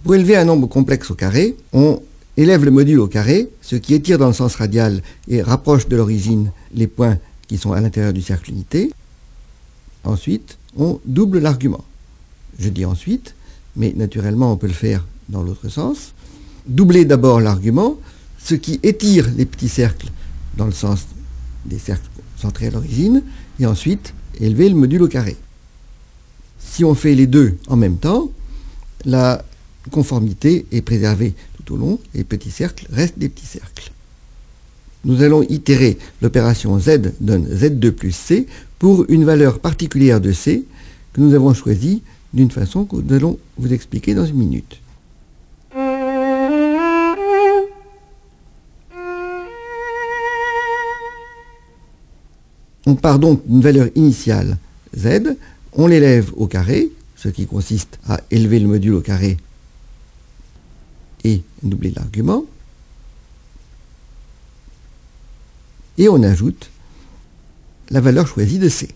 Pour élever un nombre complexe au carré, on élève le module au carré, ce qui étire dans le sens radial et rapproche de l'origine les points qui sont à l'intérieur du cercle unité. Ensuite, on double l'argument. Je dis ensuite, mais naturellement on peut le faire dans l'autre sens. Doubler d'abord l'argument, ce qui étire les petits cercles dans le sens des cercles centrés à l'origine, et ensuite élever le module au carré. Si on fait les deux en même temps, la conformité est préservée tout au long, les petits cercles restent des petits cercles. Nous allons itérer l'opération Z donne Z2 plus C pour une valeur particulière de C que nous avons choisie d'une façon que nous allons vous expliquer dans une minute. On part donc d'une valeur initiale Z, on l'élève au carré, ce qui consiste à élever le module au carré et doubler l'argument, et on ajoute la valeur choisie de C.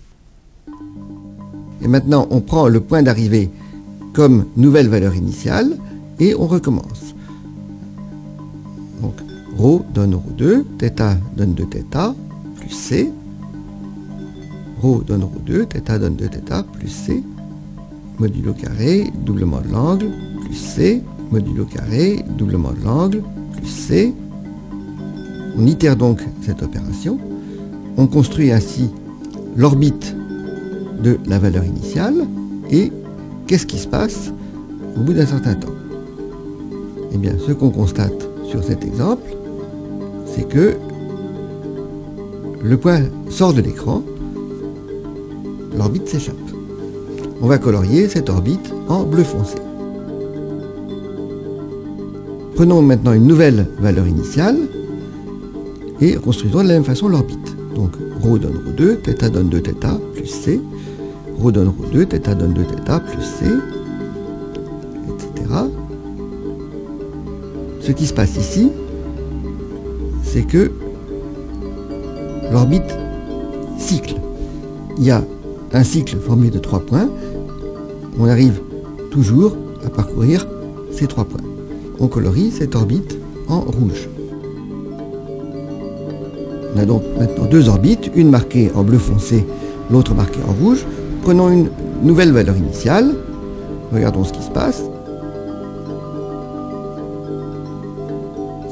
Et maintenant, on prend le point d'arrivée comme nouvelle valeur initiale, et on recommence. Donc, ρ donne ρ2, θ donne 2θ, plus C. ρ donne ρ2, θ donne 2θ, plus C. Modulo carré, doublement de l'angle, plus C. Modulo carré, doublement de l'angle, plus C. On itère donc cette opération. On construit ainsi l'orbite de la valeur initiale. Et qu'est-ce qui se passe au bout d'un certain temps? Eh bien, ce qu'on constate sur cet exemple, c'est que le point sort de l'écran, l'orbite s'échappe. On va colorier cette orbite en bleu foncé. Prenons maintenant une nouvelle valeur initiale et construisons de la même façon l'orbite. Donc ρ donne ρ2, θ donne 2θ plus C, ρ donne ρ2, θ donne 2θ plus C, etc. Ce qui se passe ici, c'est que l'orbite cycle. Il y a un cycle formé de 3 points. On arrive toujours à parcourir ces 3 points. On colorie cette orbite en rouge. On a donc maintenant 2 orbites, une marquée en bleu foncé, l'autre marquée en rouge. Prenons une nouvelle valeur initiale. Regardons ce qui se passe.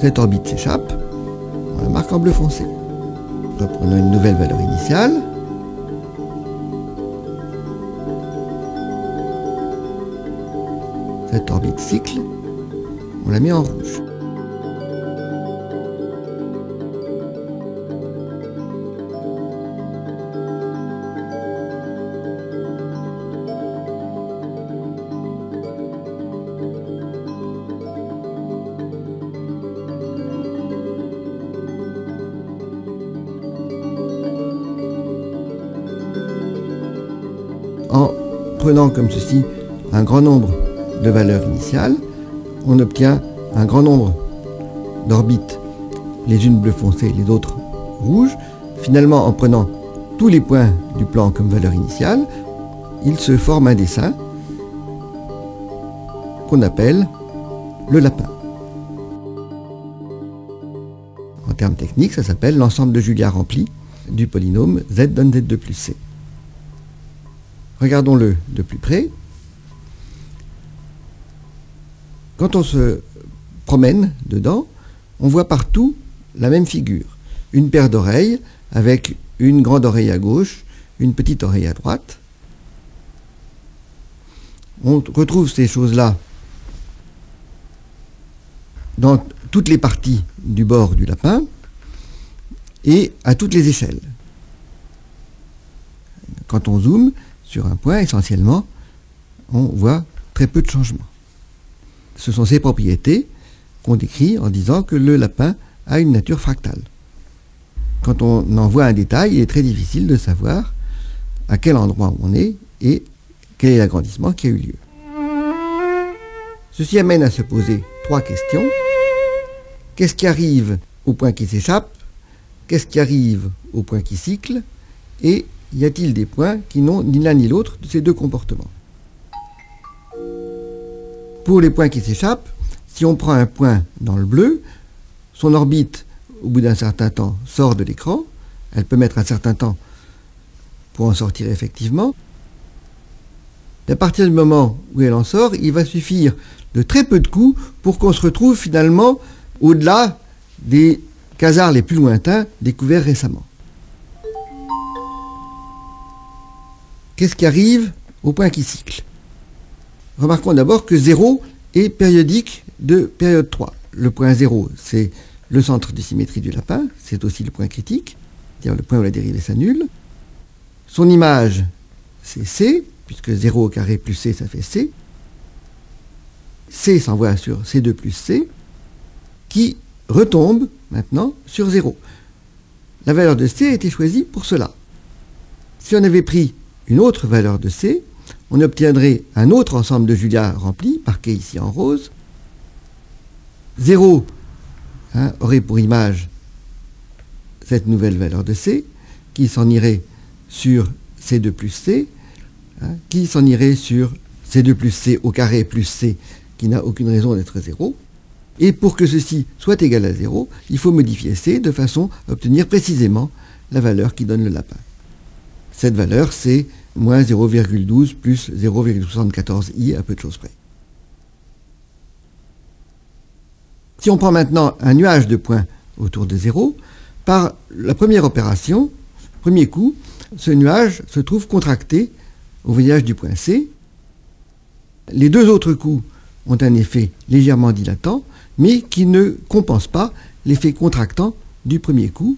Cette orbite s'échappe. On la marque en bleu foncé. Reprenons une nouvelle valeur initiale. Cette orbite cycle, on la met en rouge. En prenant comme ceci un grand nombre de valeurs initiales, on obtient un grand nombre d'orbites, les unes bleu foncé, les autres rouges. Finalement, en prenant tous les points du plan comme valeur initiale, il se forme un dessin qu'on appelle le lapin. En termes techniques, ça s'appelle l'ensemble de Julia rempli du polynôme Z donne Z2 plus C. Regardons-le de plus près. Quand on se promène dedans, on voit partout la même figure. Une paire d'oreilles avec une grande oreille à gauche, une petite oreille à droite. On retrouve ces choses-là dans toutes les parties du bord du lapin et à toutes les échelles. Quand on zoome sur un point, essentiellement, on voit très peu de changements. Ce sont ces propriétés qu'on décrit en disant que le lapin a une nature fractale. quand on en voit un détail, il est très difficile de savoir à quel endroit on est et quel est l'agrandissement qui a eu lieu. Ceci amène à se poser 3 questions. Qu'est-ce qui arrive au point qui s'échappe? Qu'est-ce qui arrive au point qui cycle? Et y a-t-il des points qui n'ont ni l'un ni l'autre de ces deux comportements? Pour les points qui s'échappent, si on prend un point dans le bleu, son orbite, au bout d'un certain temps, sort de l'écran. Elle peut mettre un certain temps pour en sortir effectivement. Et à partir du moment où elle en sort, il va suffire de très peu de coups pour qu'on se retrouve finalement au-delà des quasars les plus lointains découverts récemment. Qu'est-ce qui arrive au point qui cycle? Remarquons d'abord que 0 est périodique de période 3. Le point 0, c'est le centre de symétrie du lapin, c'est aussi le point critique, c'est-à-dire le point où la dérivée s'annule. Son image, c'est C, puisque 0 au carré plus C, ça fait C. C s'envoie sur C2 plus C, qui retombe maintenant sur 0. La valeur de C a été choisie pour cela. Si on avait pris une autre valeur de C, on obtiendrait un autre ensemble de Julia rempli, marqué ici en rose. 0 aurait pour image cette nouvelle valeur de C, qui s'en irait sur C2 plus C, qui s'en irait sur C2 plus C au carré plus C, qui n'a aucune raison d'être 0. Et pour que ceci soit égal à 0, il faut modifier C de façon à obtenir précisément la valeur qui donne le lapin. Cette valeur, c'est moins 0,12 plus 0,74i à peu de choses près. Si on prend maintenant un nuage de points autour de 0, par la première opération, premier coup, ce nuage se trouve contracté au voisinage du point C. Les deux autres coups ont un effet légèrement dilatant, mais qui ne compense pas l'effet contractant du premier coup.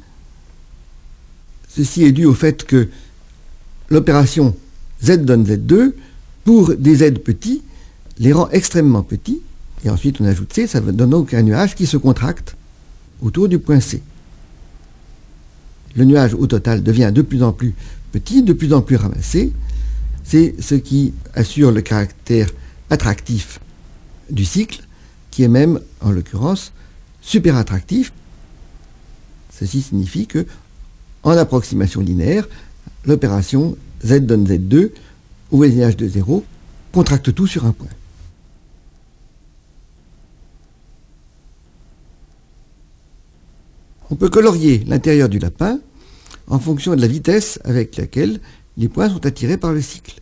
Ceci est dû au fait que l'opération Z donne Z2, pour des Z petits, les rend extrêmement petits, et ensuite on ajoute C, ça donne donc un nuage qui se contracte autour du point C. Le nuage au total devient de plus en plus petit, de plus en plus ramassé. C'est ce qui assure le caractère attractif du cycle, qui est même, en l'occurrence, super attractif. Ceci signifie que, en approximation linéaire, l'opération Z donne Z2 au voisinage de 0 contracte tout sur un point. On peut colorier l'intérieur du lapin en fonction de la vitesse avec laquelle les points sont attirés par le cycle.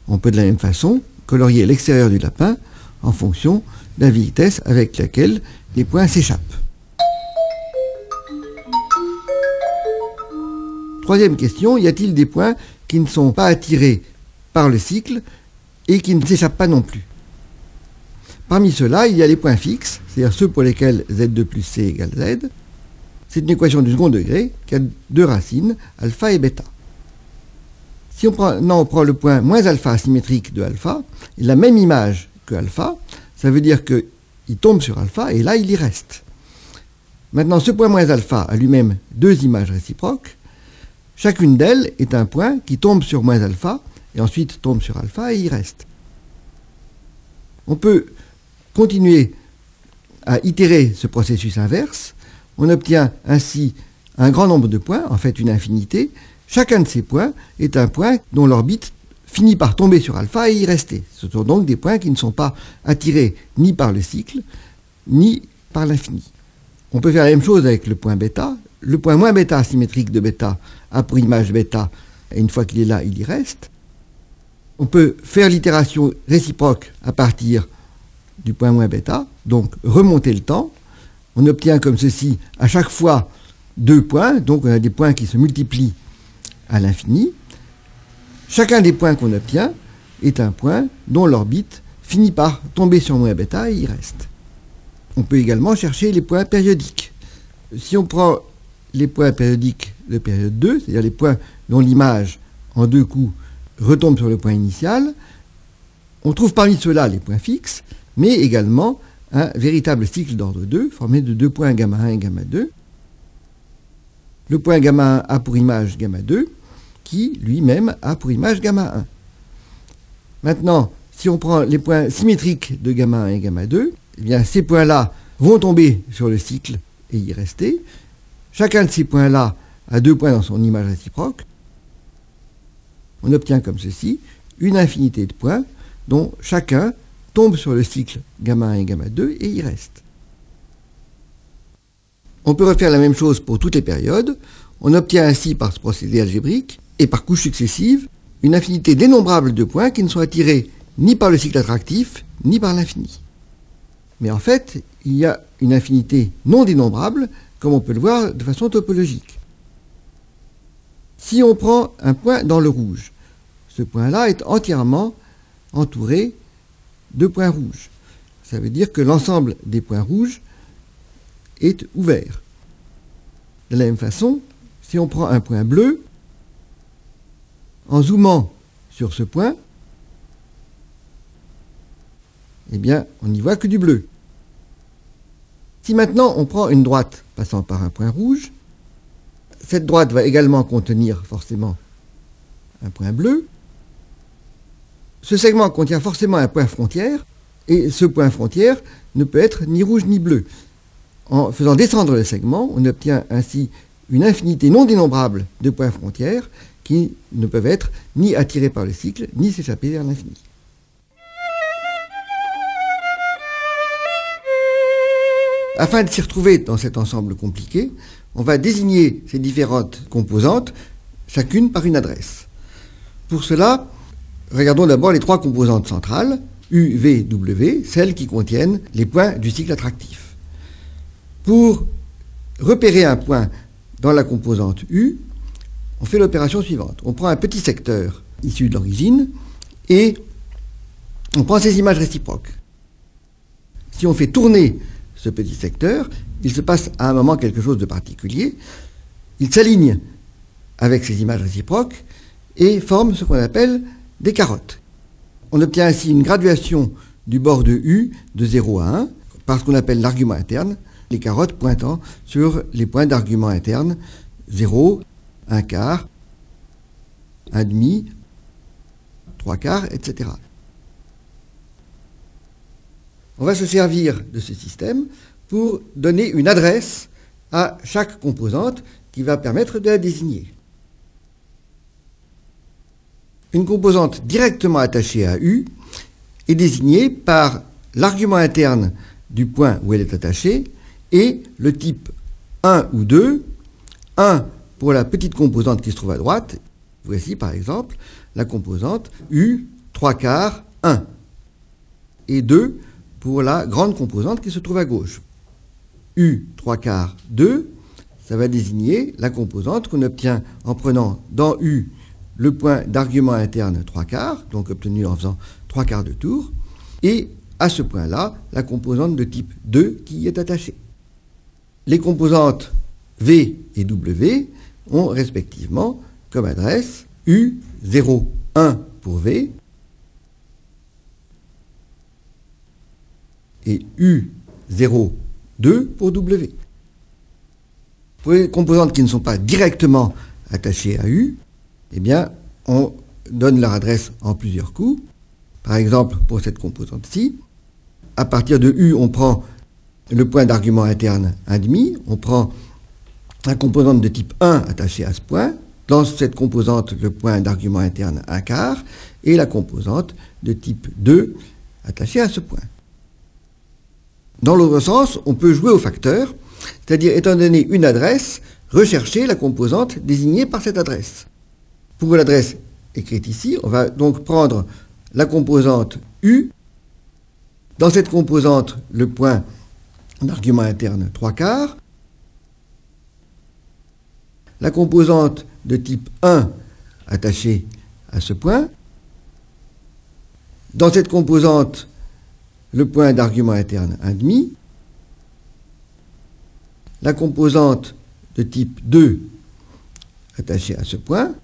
On peut de la même façon colorier l'extérieur du lapin en fonction de la vitesse avec laquelle les points s'échappent. Troisième question, y a-t-il des points qui ne sont pas attirés par le cycle et qui ne s'échappent pas non plus? Parmi ceux-là, il y a les points fixes, c'est-à-dire ceux pour lesquels Z2 plus C égale Z. C'est une équation du second degré qui a deux racines, alpha et bêta. Si on prend le point moins alpha symétrique de alpha, il a la même image que alpha, ça veut dire qu'il tombe sur alpha et là il y reste. Maintenant, ce point moins alpha a lui-même deux images réciproques. Chacune d'elles est un point qui tombe sur moins alpha et ensuite tombe sur alpha et y reste. On peut continuer à itérer ce processus inverse. On obtient ainsi un grand nombre de points, en fait une infinité. Chacun de ces points est un point dont l'orbite finit par tomber sur alpha et y rester. Ce sont donc des points qui ne sont pas attirés ni par le cycle, ni par l'infini. On peut faire la même chose avec le point bêta. Le point moins bêta symétrique de bêta a pour image bêta, et une fois qu'il est là, il y reste. On peut faire l'itération réciproque à partir du point moins bêta, donc remonter le temps. On obtient comme ceci à chaque fois deux points, donc on a des points qui se multiplient à l'infini. Chacun des points qu'on obtient est un point dont l'orbite finit par tomber sur moins bêta et y reste. On peut également chercher les points périodiques. Si on prend les points périodiques de période 2, c'est-à-dire les points dont l'image en deux coups retombe sur le point initial, on trouve parmi ceux-là les points fixes, mais également un véritable cycle d'ordre 2, formé de deux points gamma 1 et gamma 2. le point gamma 1 a pour image gamma 2, qui lui-même a pour image gamma 1. Maintenant, si on prend les points symétriques de gamma 1 et gamma 2, eh bien ces points-là vont tomber sur le cycle et y rester. Chacun de ces points-là a 2 points dans son image réciproque. On obtient comme ceci une infinité de points dont chacun tombe sur le cycle gamma 1 et gamma 2 et y reste. On peut refaire la même chose pour toutes les périodes. On obtient ainsi par ce procédé algébrique et par couches successives une infinité dénombrable de points qui ne sont attirés ni par le cycle attractif ni par l'infini. Mais en fait, il y a une infinité non dénombrable, comme on peut le voir de façon topologique. Si on prend un point dans le rouge, ce point-là est entièrement entouré de points rouges. Ça veut dire que l'ensemble des points rouges est ouvert. De la même façon, si on prend un point bleu, en zoomant sur ce point, eh bien, on n'y voit que du bleu. Si maintenant on prend une droite passant par un point rouge, cette droite va également contenir forcément un point bleu. Ce segment contient forcément un point frontière, et ce point frontière ne peut être ni rouge ni bleu. En faisant descendre le segment, on obtient ainsi une infinité non dénombrable de points frontières qui ne peuvent être ni attirés par le cycle, ni s'échapper vers l'infini. Afin de s'y retrouver dans cet ensemble compliqué, on va désigner ces différentes composantes, chacune par une adresse. Pour cela, regardons d'abord les 3 composantes centrales, U, V, W, celles qui contiennent les points du cycle attractif. Pour repérer un point dans la composante U, on fait l'opération suivante. On prend un petit secteur issu de l'origine et on prend ses images réciproques. Si on fait tourner ce petit secteur, il se passe à un moment quelque chose de particulier. Il s'aligne avec ses images réciproques et forme ce qu'on appelle des carottes. On obtient ainsi une graduation du bord de U de 0 à 1 par ce qu'on appelle l'argument interne, les carottes pointant sur les points d'argument interne 0, 1 quart, 1 demi, 3 quarts, etc. On va se servir de ce système pour donner une adresse à chaque composante qui va permettre de la désigner. Une composante directement attachée à U est désignée par l'argument interne du point où elle est attachée et le type 1 ou 2, 1 pour la petite composante qui se trouve à droite, voici par exemple la composante U 3 quarts 1, et 2 pour la grande composante qui se trouve à gauche. U 3 quarts 2, ça va désigner la composante qu'on obtient en prenant dans U le point d'argument interne 3 quarts, donc obtenu en faisant 3 quarts de tour, et à ce point-là, la composante de type 2 qui y est attachée. Les composantes V et W ont respectivement comme adresse U0, 1 pour V et U0, 2 pour W. Pour les composantes qui ne sont pas directement attachées à U, eh bien, on donne leur adresse en plusieurs coups. Par exemple, pour cette composante-ci, à partir de U, on prend le point d'argument interne 1,5, on prend la composante de type 1 attachée à ce point, dans cette composante, le point d'argument interne 1 quart, et la composante de type 2 attachée à ce point. Dans l'autre sens, on peut jouer au facteur, c'est-à-dire, étant donné une adresse, rechercher la composante désignée par cette adresse. Pour l'adresse écrite ici, on va donc prendre la composante U. Dans cette composante, le point d'argument interne 3 quarts. La composante de type 1 attachée à ce point. Dans cette composante, le point d'argument interne 1,5. La composante de type 2 attachée à ce point.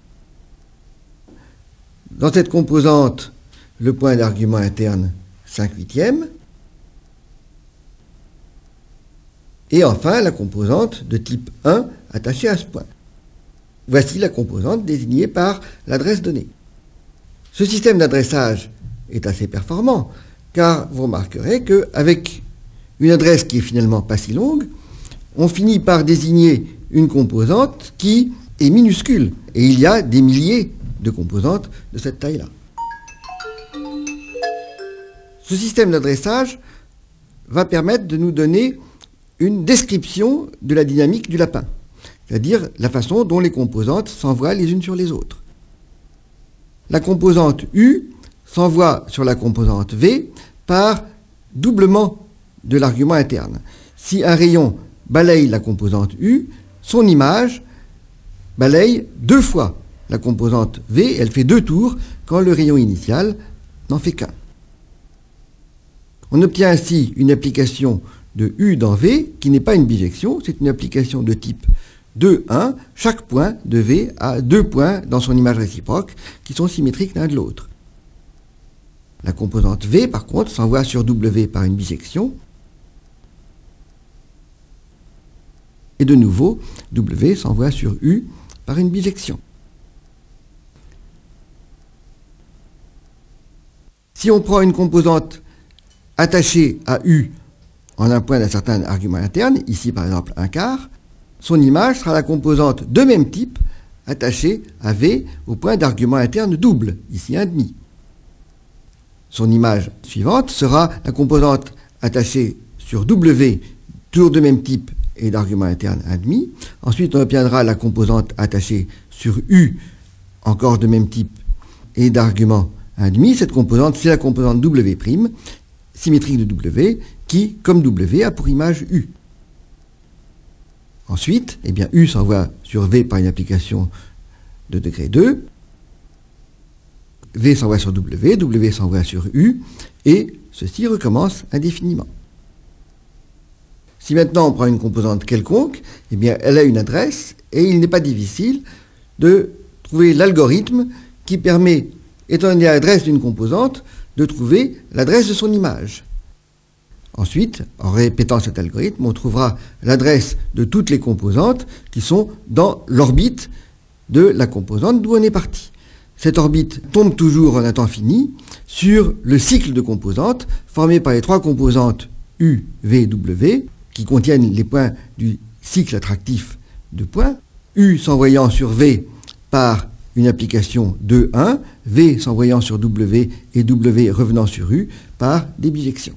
Dans cette composante, le point d'argument interne 5/8. Et enfin, la composante de type 1 attachée à ce point. voici la composante désignée par l'adresse donnée. Ce système d'adressage est assez performant, car vous remarquerez qu'avec une adresse qui est finalement pas si longue, on finit par désigner une composante qui est minuscule. Et il y a des milliers de composantes de cette taille-là. Ce système d'adressage va permettre de nous donner une description de la dynamique du lapin, c'est-à-dire la façon dont les composantes s'envoient les unes sur les autres. La composante U s'envoie sur la composante V par doublement de l'argument interne. Si un rayon balaye la composante U, son image balaye 2 fois la composante V, elle fait 2 tours quand le rayon initial n'en fait qu'un. On obtient ainsi une application de U dans V qui n'est pas une bijection, c'est une application de type 2, 1. Chaque point de V a 2 points dans son image réciproque qui sont symétriques l'un de l'autre. La composante V, par contre, s'envoie sur W par une bijection. Et de nouveau, W s'envoie sur U par une bijection. Si on prend une composante attachée à U en un point d'un certain argument interne, ici par exemple 1/4, son image sera la composante de même type attachée à V au point d'argument interne double, ici 1/2. Son image suivante sera la composante attachée sur W, toujours de même type et d'argument interne 1/2. Ensuite, on obtiendra la composante attachée sur U, encore de même type et d'argument 1/2. Cette composante, c'est la composante W', symétrique de W, qui, comme W, a pour image U. Ensuite, eh bien, U s'envoie sur V par une application de degré 2. V s'envoie sur W, W s'envoie sur U, et ceci recommence indéfiniment. Si maintenant on prend une composante quelconque, eh bien, elle a une adresse, et il n'est pas difficile de trouver l'algorithme qui permet, étant donné l'adresse d'une composante, de trouver l'adresse de son image. Ensuite, en répétant cet algorithme, on trouvera l'adresse de toutes les composantes qui sont dans l'orbite de la composante d'où on est parti. Cette orbite tombe toujours en un temps fini sur le cycle de composantes formé par les 3 composantes U, V, W qui contiennent les points du cycle attractif de points, U s'envoyant sur V par une application 2, 1, V s'envoyant sur W et W revenant sur U par des bijections.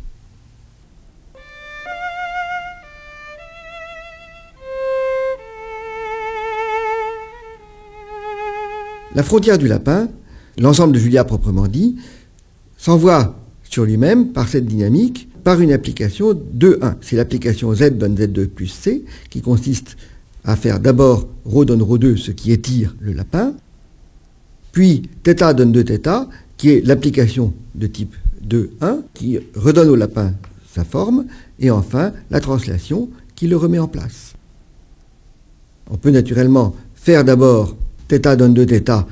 La frontière du lapin, l'ensemble de Julia proprement dit, s'envoie sur lui-même par cette dynamique par une application 2-1. C'est l'application Z donne Z2 plus C qui consiste à faire d'abord ρ donne ρ2, ce qui étire le lapin, puis θ donne 2θ qui est l'application de type 2-1 qui redonne au lapin sa forme, et enfin la translation qui le remet en place. On peut naturellement faire d'abord θ donne 2θ,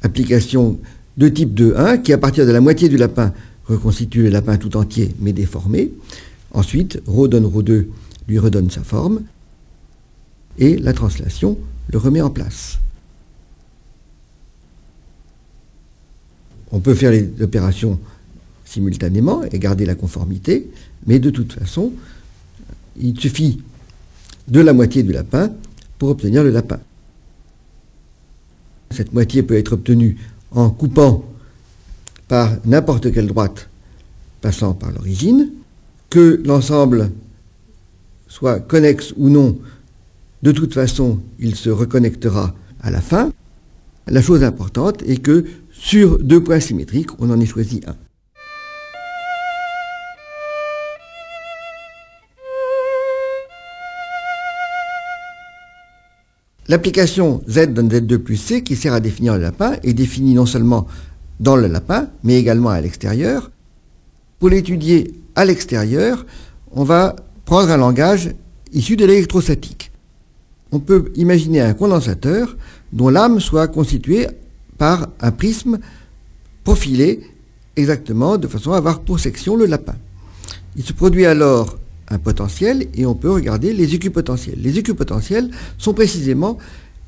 application de type 2-1, qui à partir de la moitié du lapin reconstitue le lapin tout entier mais déformé. Ensuite, ρ donne ρ2 lui redonne sa forme, et la translation le remet en place. On peut faire les opérations simultanément et garder la conformité, mais de toute façon, il suffit de la moitié du lapin pour obtenir le lapin. Cette moitié peut être obtenue en coupant par n'importe quelle droite passant par l'origine, que l'ensemble soit connexe ou non, de toute façon, il se reconnectera à la fin. La chose importante est que sur 2 points symétriques, on en ait choisi un. L'application Z donne Z2 plus C qui sert à définir le lapin est définie non seulement dans le lapin, mais également à l'extérieur. Pour l'étudier à l'extérieur, on va prendre un langage issu de l'électrostatique. On peut imaginer un condensateur dont l'âme soit constituée par un prisme profilé exactement de façon à avoir pour section le lapin. Il se produit alors un potentiel et on peut regarder les équipotentiels. Les équipotentiels sont précisément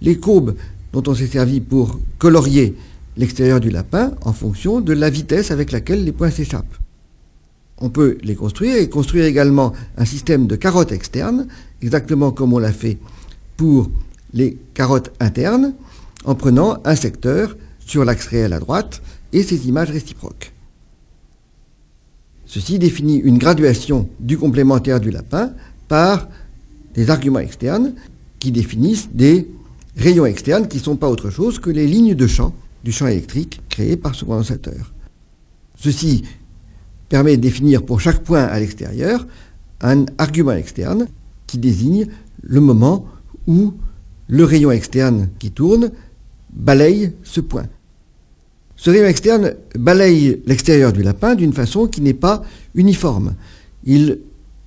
les courbes dont on s'est servi pour colorier l'extérieur du lapin en fonction de la vitesse avec laquelle les points s'échappent. On peut les construire et construire également un système de carottes externes, exactement comme on l'a fait pour les carottes internes, en prenant un secteur sur l'axe réel à droite et ses images réciproques. Ceci définit une graduation du complémentaire du lapin par des arguments externes qui définissent des rayons externes qui ne sont pas autre chose que les lignes de champ du champ électrique créé par ce condensateur. Ceci permet de définir pour chaque point à l'extérieur un argument externe qui désigne le moment où le rayon externe qui tourne balaye ce point. Ce rayon externe balaye l'extérieur du lapin d'une façon qui n'est pas uniforme. Il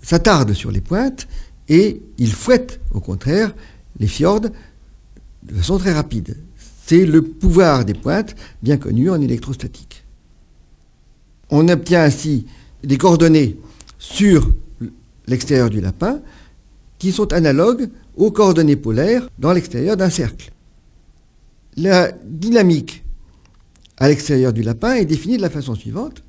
s'attarde sur les pointes et il fouette, au contraire, les fjords de façon très rapide. C'est le pouvoir des pointes, bien connu en électrostatique. On obtient ainsi des coordonnées sur l'extérieur du lapin qui sont analogues aux coordonnées polaires dans l'extérieur d'un cercle. La dynamique à l'extérieur du lapin est définie de la façon suivante.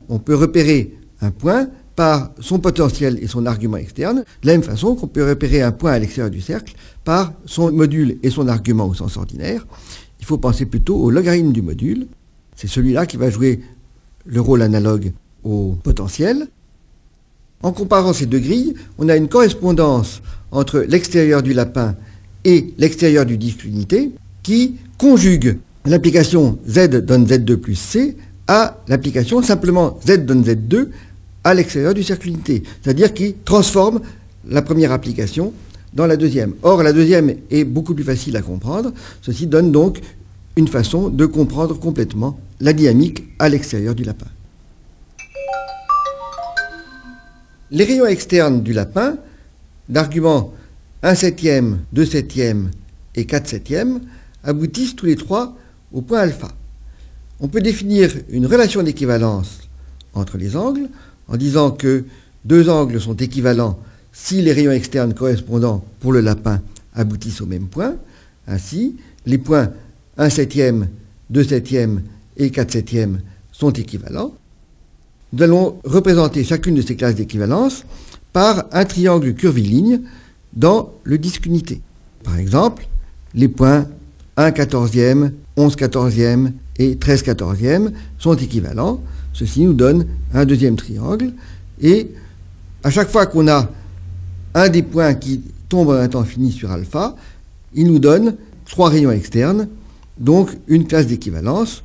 On peut repérer un point par son potentiel et son argument externe, de la même façon qu'on peut repérer un point à l'extérieur du cercle par son module et son argument au sens ordinaire. Il faut penser plutôt au logarithme du module. C'est celui-là qui va jouer le rôle analogue au potentiel. En comparant ces deux grilles, on a une correspondance entre l'extérieur du lapin et l'extérieur du disque unité qui conjugue l'application Z donne Z2 plus C à l'application simplement Z donne Z2 à l'extérieur du cercle unité, c'est-à-dire qui transforme la première application dans la deuxième. Or, la deuxième est beaucoup plus facile à comprendre. Ceci donne donc une façon de comprendre complètement la dynamique à l'extérieur du lapin. Les rayons externes du lapin, d'arguments 1/7, 2/7 et 4/7, aboutissent tous les trois au point alpha. On peut définir une relation d'équivalence entre les angles en disant que deux angles sont équivalents si les rayons externes correspondants pour le lapin aboutissent au même point. Ainsi, les points 1/7, 2/7 et 4/7 sont équivalents. Nous allons représenter chacune de ces classes d'équivalence par un triangle curviligne dans le disque unité. Par exemple, les points 1/14, 11/14 et 13/14 sont équivalents. Ceci nous donne un deuxième triangle. Et à chaque fois qu'on a un des points qui tombe en un temps fini sur alpha, il nous donne trois rayons externes, donc une classe d'équivalence.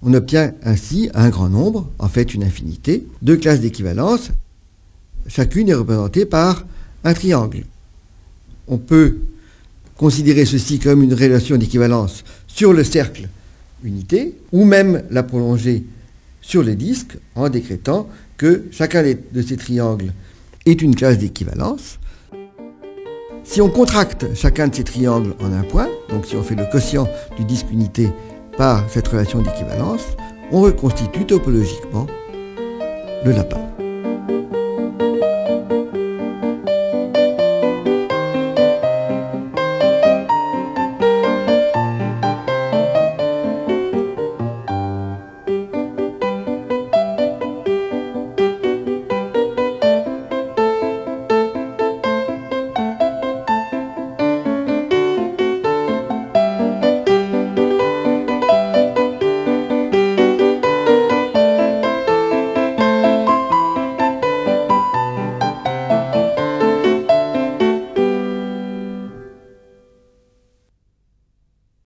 On obtient ainsi un grand nombre, en fait une infinité, de classes d'équivalence. Chacune est représentée par un triangle. On peut considérer ceci comme une relation d'équivalence sur le cercle unité, ou même la prolonger sur le disque en décrétant que chacun de ces triangles est une classe d'équivalence. Si on contracte chacun de ces triangles en un point, donc si on fait le quotient du disque unité par cette relation d'équivalence, on reconstitue topologiquement le lapin.